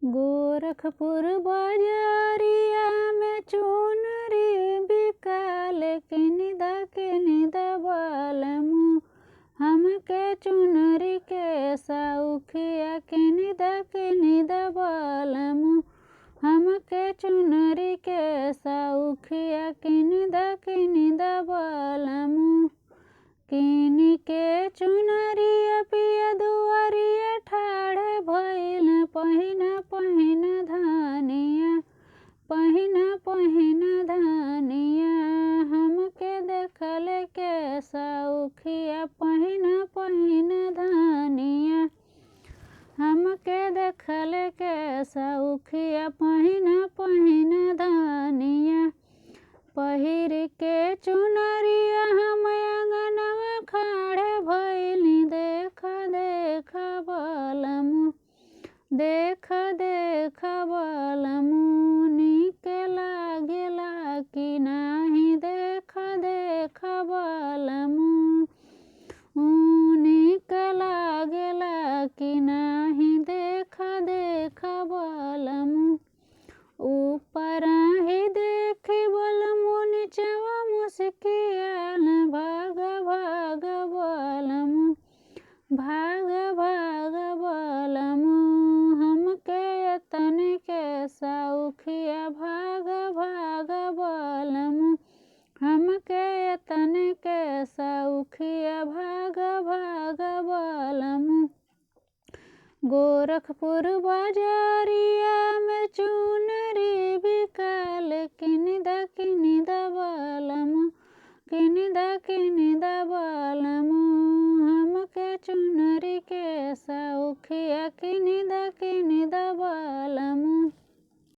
गोरखपुर बाजारिया में चुनरी बिकाल किनिदा बालमु हमके चुनरी के सौखिया किनिदा बालमु हमके चुनरी के सौखिया किनिदा बालमु किनी के चुनरिया पिया दुआरिया ठाढ़ भइल पहिना धनिया हमके देखल के सौखिया पहिना धनिया हमके देखल के सौखिया पहिना धनिया पहिर के चुनरिया हम अंगनवा खाड़े भइली देख बालमु नीक लागेला कि नाही देख बालमु नीक लागेला कि नाही देख बालमु ऊपर ही देखी बालमु नीचवा मुस्कियाल भाग बालमु हमके तने के सौखिया भाग बालमु हमके तने के सौखिया भाग बालमु गोरखपुर बाजारिया में चुनरी बिकाल किनिदा बालमु हमके चुनरी के सौखिया किनिदा बालमु।